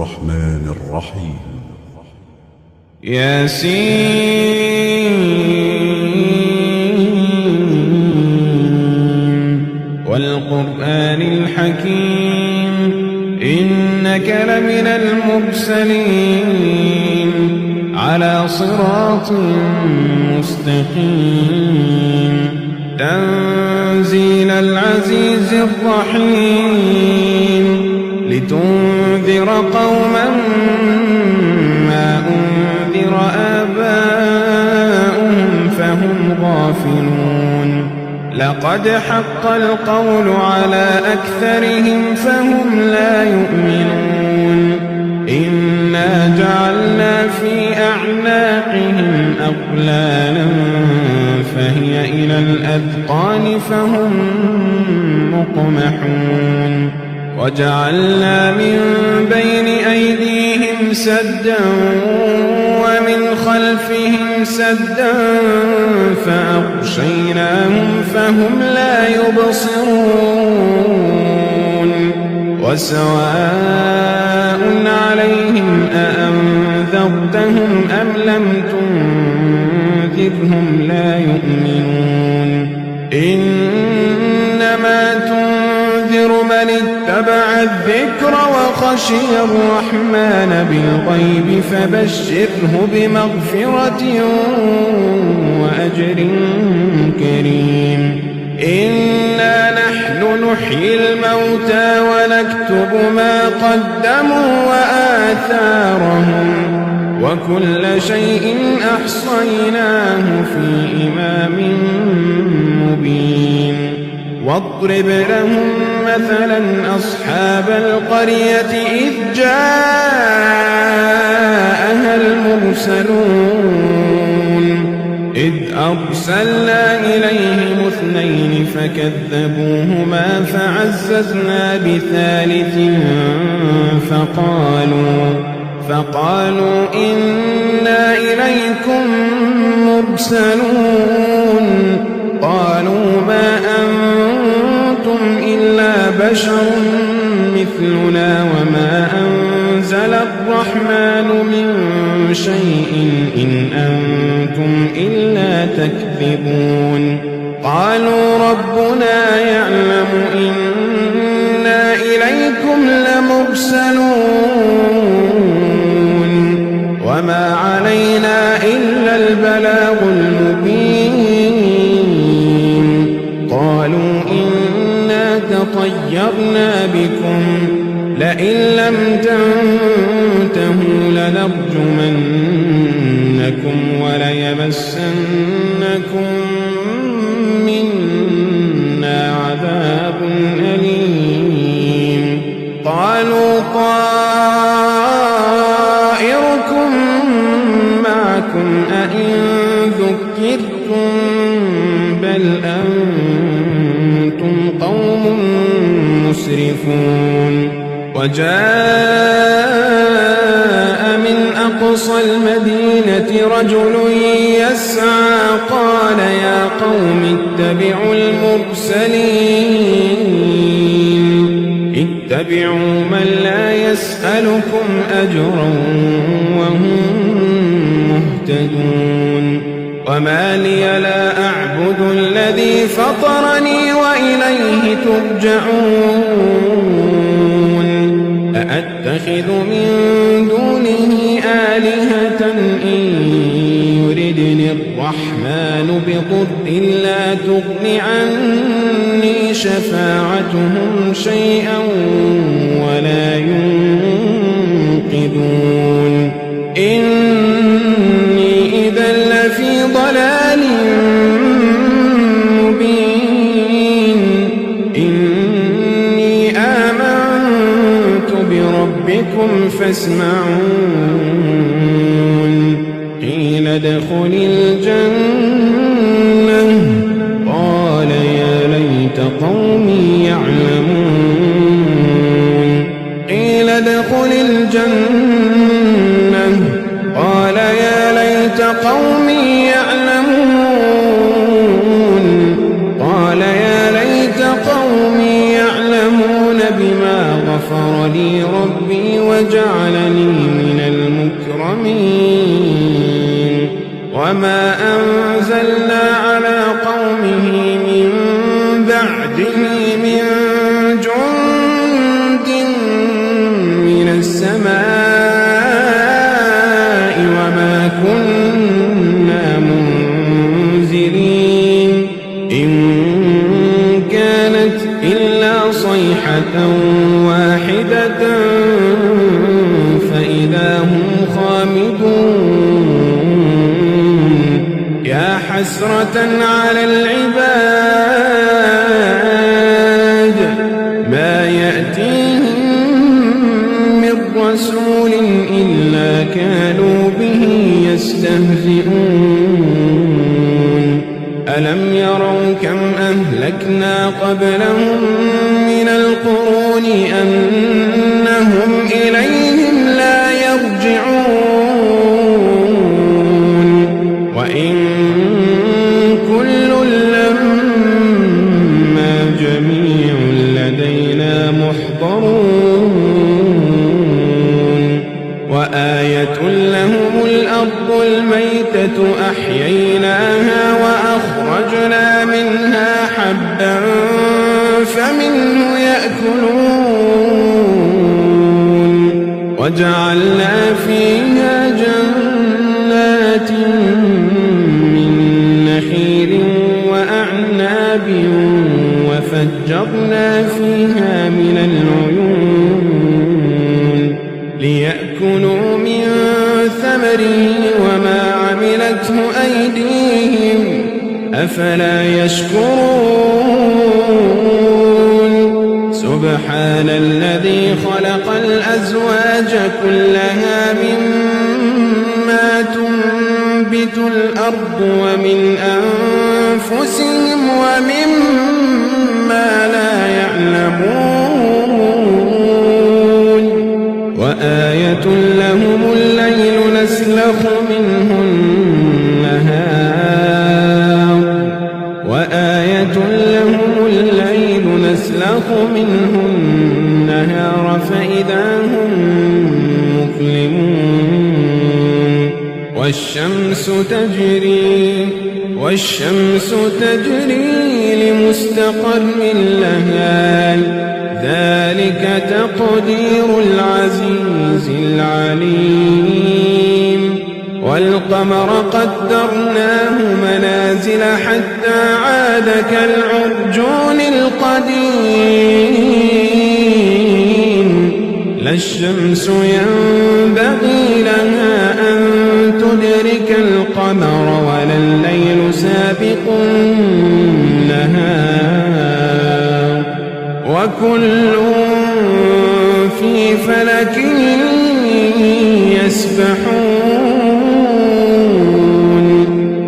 الرحمن الرحيم ياسين والقرآن الحكيم إنك لمن المرسلين على صراط مستقيم تنزيل العزيز الرحيم لتنذر قوما ما أنذر آباؤهم فهم غافلون لقد حق القول على أكثرهم فهم لا يؤمنون إنا جعلنا في أعناقهم أغلالا فهي إلى الأذقان فهم مقمحون وجعلنا من بين أيديهم سدا ومن خلفهم سدا فأغشيناهم فهم لا يبصرون وسواء عليهم أأنذرتهم أم لم تنذرهم لا يؤمنون إنما تنذر من اتبع الذكر وخشي الرحمن بالغيب فبشره بمغفرة وأجر كريم إنا نحن نحيي الموتى ونكتب ما قدموا وآثارهم وكل شيء أحصيناه في إمام مبين واضرب لهم مثلا أصحاب القرية إذ جاءها المرسلون إذ أرسلنا إليهم اثنين فكذبوهما فعززنا بثالث فقالوا إنا إليكم مرسلون قالوا ما أنتم إلا بشر مثلنا وما أنزل الرحمن من شيء إن أنتم إلا تكذبون قالوا ربنا يعلم إنا إليكم لمرسلون وما علينا إلا البلاغ المبين قالوا إنا تطيرنا بكم لئن لم تنتهوا لنرجمنكم وليمسنكم منا عذاب أليم قالوا طائركم معكم أئن ذكرتم بل أنتم قوم مسرفون وجاء من أقصى المدينة رجل يسعى قال يا قوم اتبعوا اتبعوا من لا يسألكم أجرا وهم مهتدون وما لي لا أعبد الذي فطرني وإليه ترجعون أأتخذ من دونه آلهة إن يردني الرحمن بضر لا تغن عني شفاعتهم شيئا ولا ينقذون إني إذا لفي ضلال مبين إني آمنت بربكم فاسمعون قيل ادخل الجنة قال يا ليت قومي يعلمون قيل ادخل الجنة قال يا ليت قومي يعلمون قال يا ليت قومي يعلمون بما غفر لي ربي بي وجعلني من المكرمين وما أنزلنا على قومه من بعده من جند من السماء وما كنا منزلين إن كانت إلا صيحة واحدة فإذا هم خامدون يا حسرة على العباد ما يأتيهم من رسول إلا كانوا به يستهزئون ألم يروا كم أهلكنا قبلهم من القرون أنهم إليهم لا يرجعون وإن كل لما جميع لدينا محضرون وآية لهم الأرض الميتة أحييناها وأخرجنا منها حبا فمنه يأكلون وجعلنا فيها جنات من نخيل وأعناب وفجرنا فيها من العيون ليأكلوا من ثمره وما عملته أيديهم أفلا يشكرون سبحان الذي خلق الأزواج كلها مما تنبت الأرض ومن أنفسهم ومما لا يعلمون وآية لهم الليل نسلخ منه النهار وآية لهم الليل نسلخ منه النهار فإذا هم مظلمون والشمس تجري لمستقر لها ذلك تقدير العزيز العليم والقمر قدرناه منازل حتى عاد كالعرجون القديم لا الشمس ينبغي لها أن تدرك القمر ولا الليل سابق النهار وكل في فلك يسبحون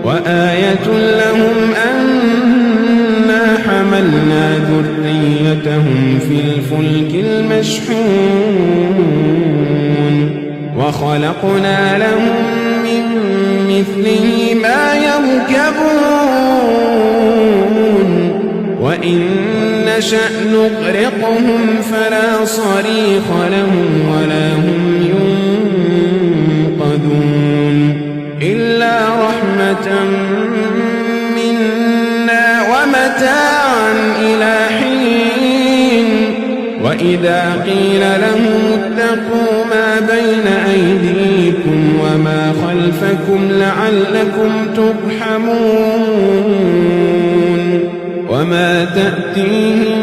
وآية لهم أنا حملنا ذريتهم في الفلك المشحون وخلقنا لهم من مثله ما يركبون وإن نشأ نغرقهم فلا صريخ لهم ولا هم ينقذون إلا رحمة منا ومتاعا إلى حين وإذا قيل لهم اتقوا ما بين أيديكم وما خلفكم لعلكم ترحمون وما تأتيهم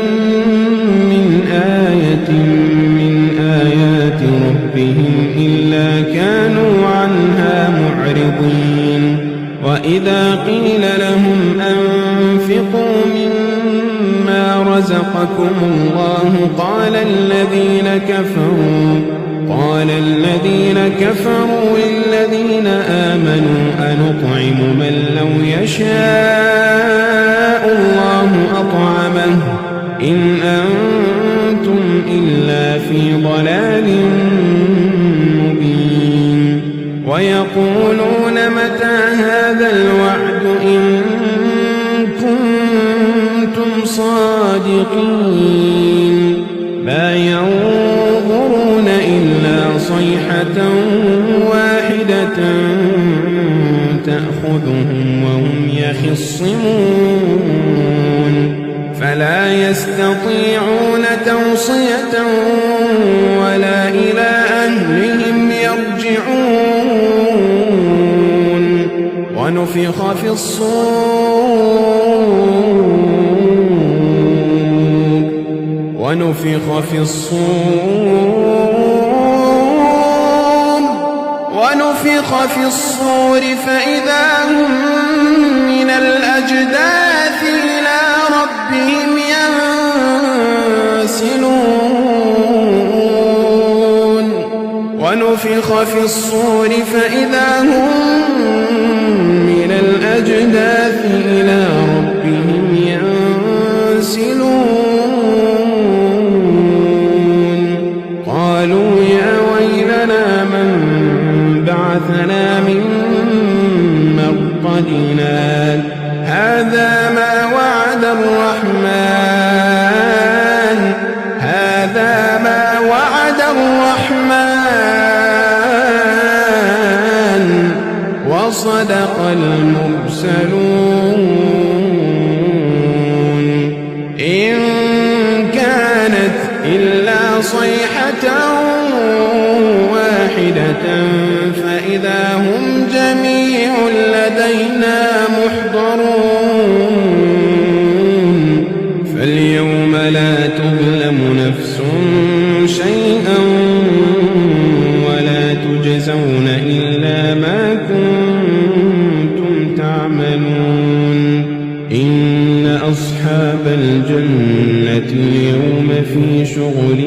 من آية من آيات ربهم إلا كانوا عنها معرضين وإذا قيل لهم أنفقوا مما رزقكم الله قال الذين كفروا للذين آمنوا أنطعم من لو يشاء الله أطعمه إن أنتم إلا في ضلال مبين ويقولون متى هذا الوعد إن كنتم صادقين ما ينظرون إلا صيحة واحدة تأخذهم وهم يخصمون فلا يستطيعون توصية ولا إلى أهلهم يرجعون ونفخ في الصور فإذا هم من الأجداث إلى ربهم ينسلون ونفخ في الصور فإذا هم من الأجداث إلى ربهم ينسلون قالوا يا ويلنا من بعثنا من مرقدنا هذا ما وعد الرحمن وصدق المرسلون إن كانت إلا صيحة واحدة فإذا هم جميع لدينا محضرون فاليوم لا تظلم نفس شيئا ولا تجزون إلا ما كنتم تعملون إن أصحاب الجنة اليوم في شغل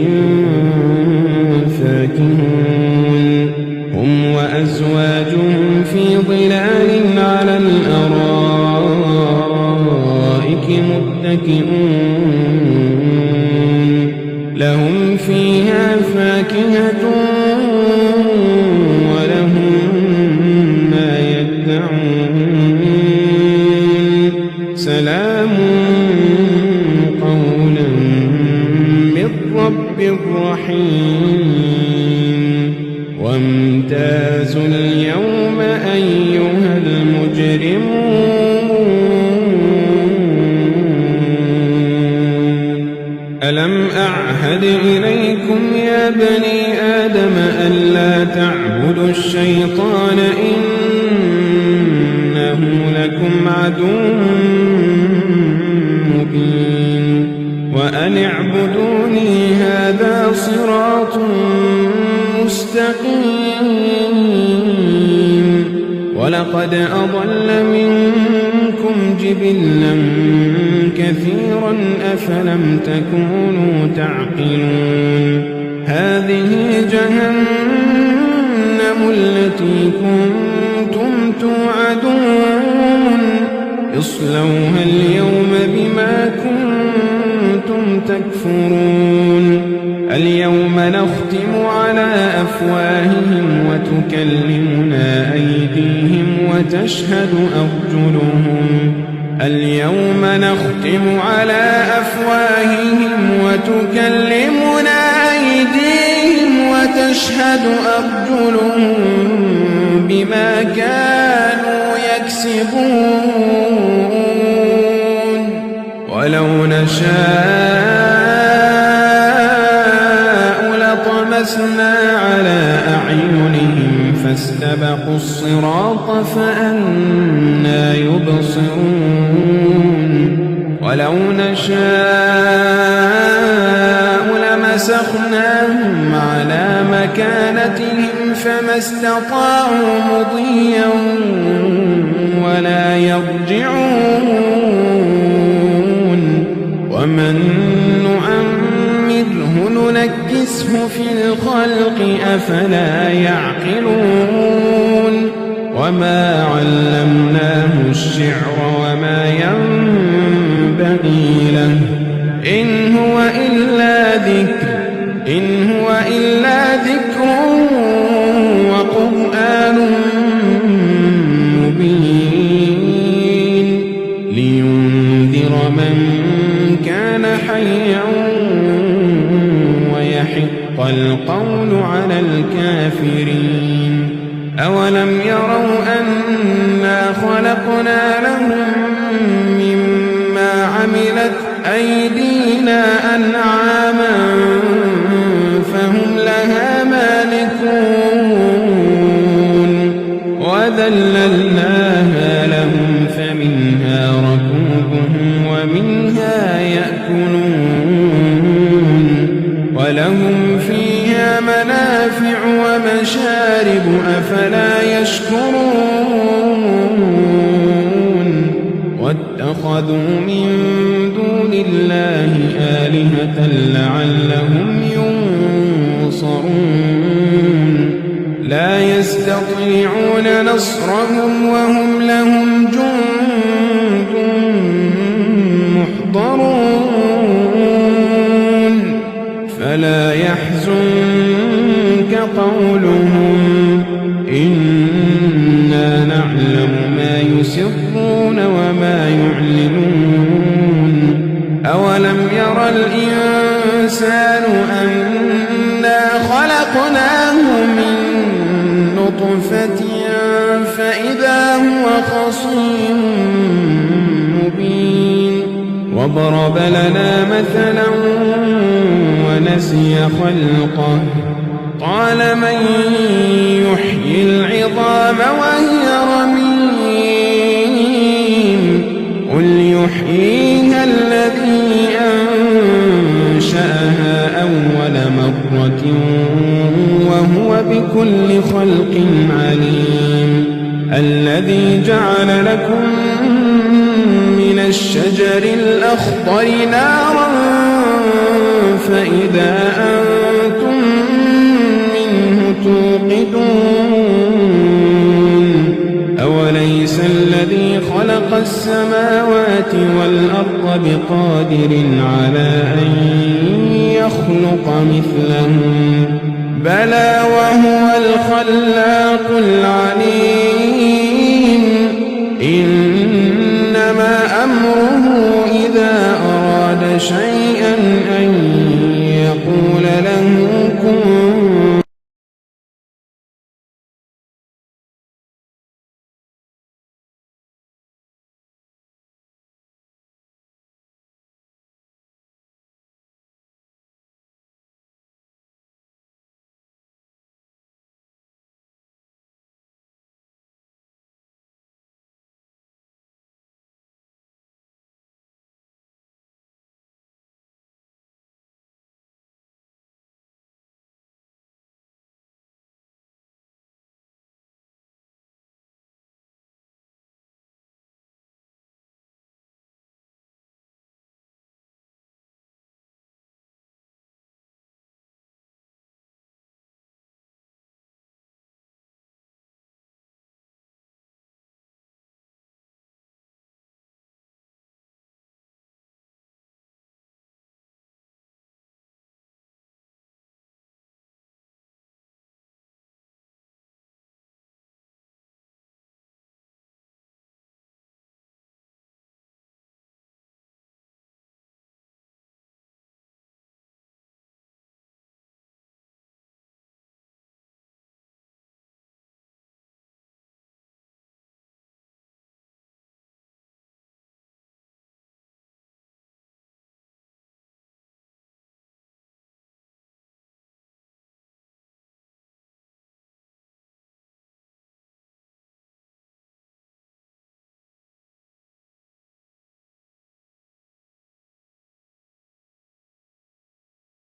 فاكهون هم وأزواجهم في ظلال على الأرائك متكئون لهم فيها فاكهة ولهم ما يدعون سلام قولا من رب رحيم وامتازوا اليوم أيها المجرمون ألم أعهد إليكم يا بني آدم ألا تعبدوا الشيطان إنه لكم عدو مبين وأن اعبدوني هذا صراط مستقيم ولقد أضل منكم جبلا كثيرا أفلم تكونوا تعقلون هذه جهنم التي كنتم توعدون اصلوها اليوم بما كنتم تكفرون اليوم نختم على أفواههم وتكلمنا أيديهم وتشهد أرجلهم اليوم نختم على أفواههم وتكلمنا أيديهم وتشهد أرجلهم بما كانوا يكسبون ولو نشاء لطمسنا على أعينهم فاستبقوا الصراط فأنى يبصرون ولو نشاء لمسخناهم على مكانتهم فما استطاعوا مضيا ولا يرجعون ومن نعمره ننكسه في الخلق أفلا يعقلون وما علمناه الشعر وما ينبغي له إن هو إلا ذكر وقرآن مبين لينذر من كان حيا ويحق والقول على الكافرين. أولم يروا أنا خلقنا لهم مما عملت أيدينا أنعاما فهم لها مالكون وذللناها لهم فمنها ركوبهم ومنها يأكلون ولهم فيها منافع ومشارب أفلا يشكرون واتخذوا من دون الله آلهة لعلهم ينصرون لا يستطيعون نصرهم وهم لهم جند محضرون فلا يحزنك قولهم إنا نعلم ما يسرون وما يعلنون أولم ير الإنسان أنا خلقناه من نطفة فإذا هو خصيم مبين وضرب لنا مثلا ونسي خلقه قال من يحيي العظام وهي رميم قل يحييها الذي أنشأها أول مرة وهو بكل خلق عليم الذي جعل لكم من الشجر الأخضر نارا فإذا أنتم منه توقدون أوليس الذي خلق السماوات والأرض بقادر على أن يخلق مثلهم بلى وهو الخلاق العليم إنما أمره إذا أراد شيئا أن